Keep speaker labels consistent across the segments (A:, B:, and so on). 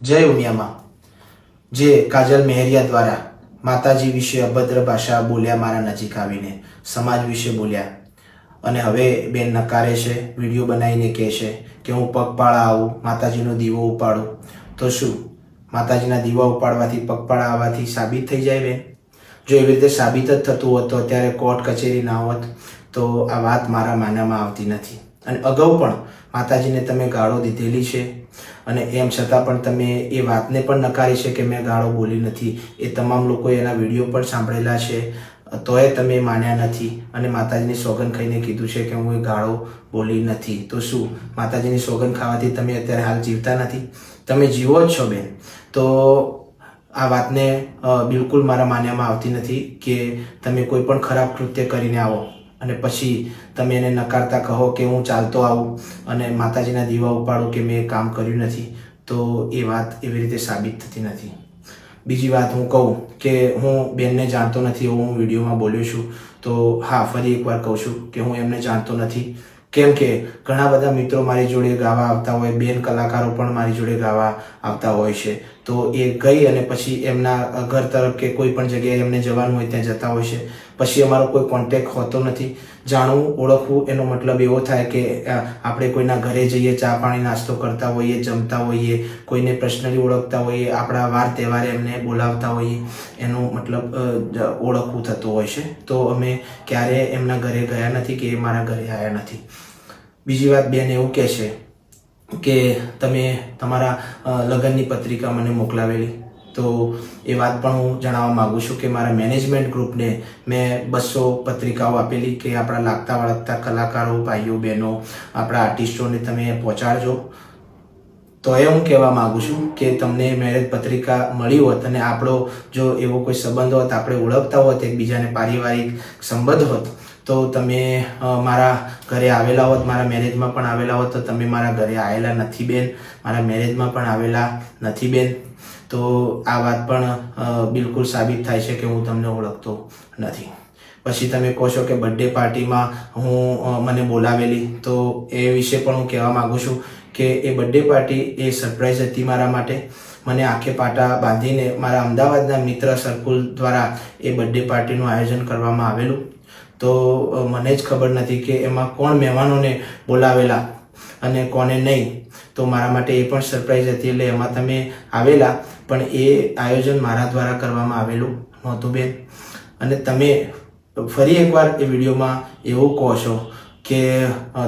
A: જય ઉમિયામાં જે કાજલ મહેરિયા દ્વારા માતાજી વિશે અભદ્ર ભાષા બોલ્યા, મારા નજીક આવીને સમાજ વિશે બોલ્યા અને હવે બેન નકારે છે, વિડીયો બનાવીને કહે છે કે હું પગપાળા આવું, માતાજીનો દીવો ઉપાડું. તો શું માતાજીના દીવા ઉપાડવાથી, પગપાળા આવવાથી સાબિત થઈ જાય બેન? જો એવી રીતે સાબિત જ થતું હોત તો અત્યારે કોર્ટ કચેરી ના હોત. તો આ વાત મારા માનવામાં આવતી નથી. અને અગાઉ પણ માતાજીને તમે ગાળો દીધેલી છે અને એમ છતાં પણ તમે એ વાતને પણ નકારી છે કે મેં ગાળો બોલી નથી. એ તમામ લોકોએ એના વિડીયો પણ સાંભળેલા છે, તોય તમે માન્યા નથી અને માતાજીની સોગંદ ખાઈને કીધું છે કે હું એ ગાળો બોલી નથી. તો શું માતાજીની સોગંદ ખાવાથી તમે અત્યારે હાલ જીવતા નથી? તમે જીવો જ છો બેન. તો આ વાતને બિલકુલ મારા માન્યામાં આવતી નથી કે તમે કોઈ પણ ખરાબ કૃત્ય કરીને આવો અને પછી તમે એને નકારતા કહો કે હું ચાલતો આવું અને માતાજીના દીવા ઉપાડું કે મેં કામ કર્યું નથી. તો એ વાત એવી રીતે સાબિત થતી નથી. બીજી વાત હું કહું કે હું બેનને જાણતો નથી એવું હું વિડીયોમાં બોલ્યો છું. તો હા, ફરી એકવાર કહું છું કે હું એમને જાણતો નથી. કેમ કે ઘણા બધા મિત્રો મારી જોડે ગાવા આવતા હોય, બેન કલાકારો પણ મારી જોડે ગાવા આવતા હોય છે. તો એ ગઈ અને પછી એમના ઘર તરફ કે કોઈ પણ જગ્યાએ એમને જવાનું હોય ત્યાં જતા હોય છે. પછી અમારો કોઈ કોન્ટેક્ટ હોતો નથી. જાણવું, ઓળખવું એનો મતલબ એવો થાય કે આપણે કોઈના ઘરે જઈએ, ચા પાણી નાસ્તો કરતા હોઈએ, જમતા હોઈએ, કોઈને પર્સનલી ઓળખતા હોઈએ, આપણા વાર તહેવારે એમને બોલાવતા હોઈએ, એનો મતલબ ઓળખવું થતું હોય છે. તો અમે ક્યારેય એમના ઘરે ગયા નથી કે એ મારા ઘરે આવ્યા નથી. બીજી વાત, બેન એવું કહે છે કે તમે તમારા લગ્નની પત્રિકા મને મોકલાવેલી. તો એ વાત પણ હું જણાવવા માગું છું કે મારા મેનેજમેન્ટ ગ્રુપને મેં 200 પત્રિકાઓ આપેલી કે આપણા લાગતા વળગતા કલાકારો, ભાઈઓ બહેનો, આપણા આર્ટિસ્ટોને તમે પહોંચાડજો. તો એ હું કહેવા માગું છું કે તમને મેરેજ પત્રિકા મળી હોત અને આપણો જો એવો કોઈ સંબંધ હોત, આપણે ઓળખતા હોત એકબીજાને, પારિવારિક સંબંધ હોત, તો તમે મારા ઘરે આવેલા હોત, મારા મેરેજમાં પણ આવેલા હોત. તો તમે મારા ઘરે આવેલા નથી બેન, મારા મેરેજમાં પણ આવેલા નથી બેન. તો આ વાત પણ બિલકુલ સાબિત થાય છે કે હું તમને ઓળખતો નથી. પછી તમે કહો છો કે બર્થડે પાર્ટીમાં મને બોલાવેલી. તો એ વિશે પણ હું કહેવા માગું છું કે એ બર્થડે પાર્ટી એ સરપ્રાઈઝ હતી મારા માટે. મને આંખે પાટા બાંધીને મારા અમદાવાદના મિત્ર સર્કલ દ્વારા એ બર્થડે પાર્ટીનું આયોજન કરવામાં આવેલું. તો મને જ ખબર નથી કે એમાં કોણ મહેમાનોને બોલાવેલા અને કોને નહીં. તો મારા માટે એ પણ સરપ્રાઈઝ હતી. એટલે એમાં તમે આવેલા, પણ એ આયોજન મારા દ્વારા કરવામાં આવેલું નહોતું બેન. અને તમે ફરી એકવાર એ વિડીયોમાં એવું કહો છો કે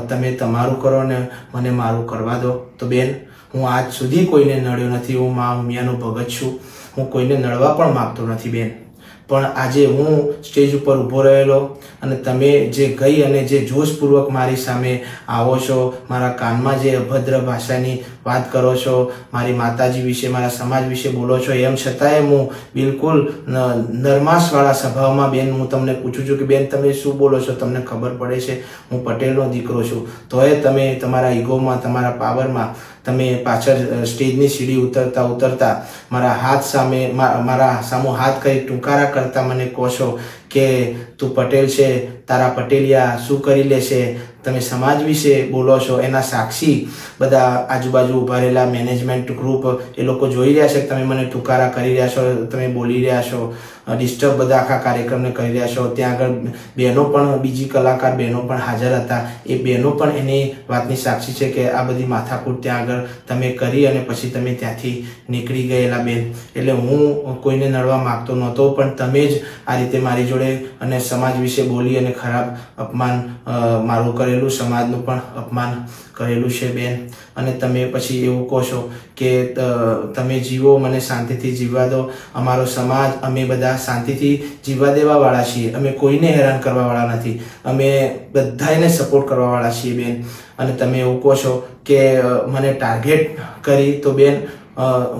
A: તમે તમારું કરો ને મને મારું કરવા દો. તો બેન, હું આજ સુધી કોઈને નડ્યો નથી. હું મા ઉમિયાનો ભગત છું. હું કોઈને નડવા પણ માગતો નથી બેન. પણ આજે હું સ્ટેજ ઉપર ઊભો રહેલો અને તમે જે ગઈ અને જે જોશપૂર્વક મારી સામે આવો છો, મારા કાનમાં જે અભદ્ર ભાષાની વાત કરો છો, મારી માતાજી વિશે, મારા સમાજ વિશે બોલો છો, એમ છતાંય હું બિલકુલ નરમાશવાળા સ્વભાવમાં બેન હું તમને પૂછું છું કે બેન તમે શું બોલો છો? તમને ખબર પડે છે હું પટેલનો દીકરો છું, તોય તમે તમારા ઈગોમાં, તમારા પાવરમાં તમે પાછળ સ્ટેજની સીડી ઉતરતા મારા હાથ સામે, મારા સામો હાથ કરી ટૂંકારા કરતા મને કહો છો કે તું પટેલ છે, તારા પટેલિયા શું કરી લેશે? તમે સમાજ વિશે બોલો છો. એના સાક્ષી બધા આજુબાજુ ઉભા રહેલા મેનેજમેન્ટ ગ્રુપ, એ લોકો જોઈ રહ્યા છે કે તમે મને ટૂંકારા કરી રહ્યા છો, તમે બોલી રહ્યા છો, ડિસ્ટર્બ બધા આખા કાર્યક્રમને કરી રહ્યા છો. ત્યાં આગળ બહેનો પણ, બીજી કલાકાર બહેનો પણ હાજર હતા. એ બહેનો પણ એની વાતની સાક્ષી છે કે આ બધી માથાકૂટ ત્યાં આગળ તમે કરી અને પછી તમે ત્યાંથી નીકળી ગયેલા બેન. એટલે હું કોઈને નડવા માગતો નહોતો, પણ તમે જ આ રીતે મારી જોડે અને સમાજ વિશે બોલી અને ખરાબ અપમાન મારું કરેલું, સમાજનું પણ અપમાન કરેલું છે બેન. અને તમે પછી એવું કહો છો કે તમે જીવો, મને શાંતિથી જીવવા દો. અમારો સમાજ, અમે બધા શાંતિથી જીવવા દેવાવાળા છીએ. અમે કોઈને હેરાન કરવાવાળા નથી. અમે બધાને સપોર્ટ કરવાવાળા છીએ બેન. અને તમે એવું કહો છો કે મને ટાર્ગેટ કરી. તો બેન,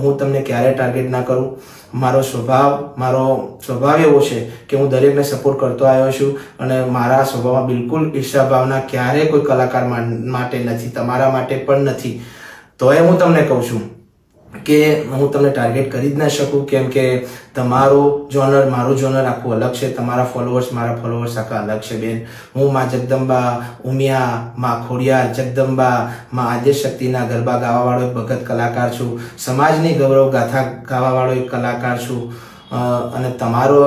A: હું તમને ક્યારે ટાર્ગેટ ના કરું. મારો સ્વભાવ એવો છે કે હું દરેકને સપોર્ટ કરતો આવ્યો છું અને મારા સ્વભાવમાં બિલકુલ ઈર્ષા ભાવના ક્યારેય કોઈ કલાકાર માટે નથી, તમારા માટે પણ નથી. તોય હું તમને કહું છું કે હું તમને ટાર્ગેટ કરી જ ના શકું, કેમ કે તમારો જોનર મારું જોનર આખું અલગ છે, તમારા ફોલોઅર્સ મારા ફોલોઅર્સ આખા અલગ છે બેન. હું માં જગદંબા ઉમિયા, માં ખોડિયાર જગદંબા, માં આદ્યશક્તિના ગરબા ગાવાવાળો એક ભગત કલાકાર છું, સમાજની ગૌરવ ગાથા ગાવાવાળો એક કલાકાર છું. અને તમારો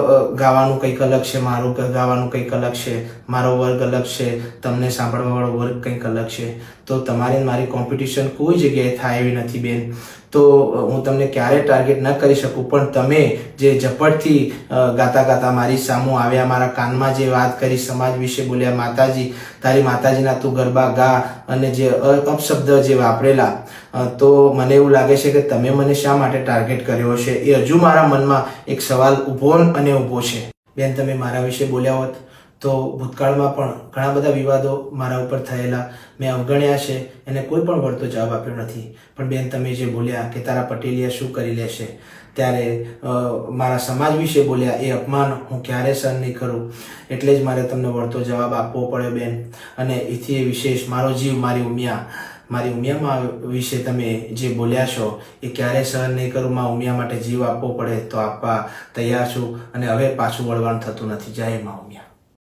A: ગાવાનું કંઈક અલગ છે, મારું ગાવાનું કંઈક અલગ છે, મારો વર્ગ અલગ છે, તમને સાંભળવાવાળો વર્ગ કંઈક અલગ છે. તો તમારી મારી કોમ્પિટિશન કોઈ જગ્યાએ થાય એવી નથી બેન. તો હું તમને ક્યારેય ટાર્ગેટ ન કરી શકું, પણ તમે જે ઝપટથી ગાતા ગાતા મારી સામું આવ્યા, મારા કાનમાં જે વાત કરી, સમાજ વિશે બોલ્યા, માતાજી તારી માતાજીના તું ગરબા ગા, અને જે અપશબ્દ જે વાપરેલા, તો મને એવું લાગે છે કે તમે મને શા માટે ટાર્ગેટ કર્યો છે એ હજુ મારા મનમાં એક સવાલ ઊભો છે. બેન તમે મારા વિશે બોલ્યા હોત તો ભૂતકાળમાં પણ ઘણા બધા વિવાદો મારા ઉપર થયેલા, મેં અવગણ્યા છે, એને કોઈ પણ વળતો જવાબ આપ્યો નથી. પણ બેન તમે જે બોલ્યા કે તારા પટેલિયા શું કરી લેશે, ત્યારે મારા સમાજ વિશે બોલ્યા, એ અપમાન હું ક્યારે સહન નહીં કરું. એટલે જ મારે તમને વળતો જવાબ આપવો પડ્યો બેન. અને એથી વિશેષ મારો જીવ મારી ઉમિયામાં વિશે તમે જે બોલ્યા છો એ ક્યારે સહન નહીં કરું. માં ઉમિયા માટે જીવ આપવો પડે તો આપવા તૈયાર છું, અને હવે પાછું વળવાનું થતું નથી. જય માં ઉમિયા.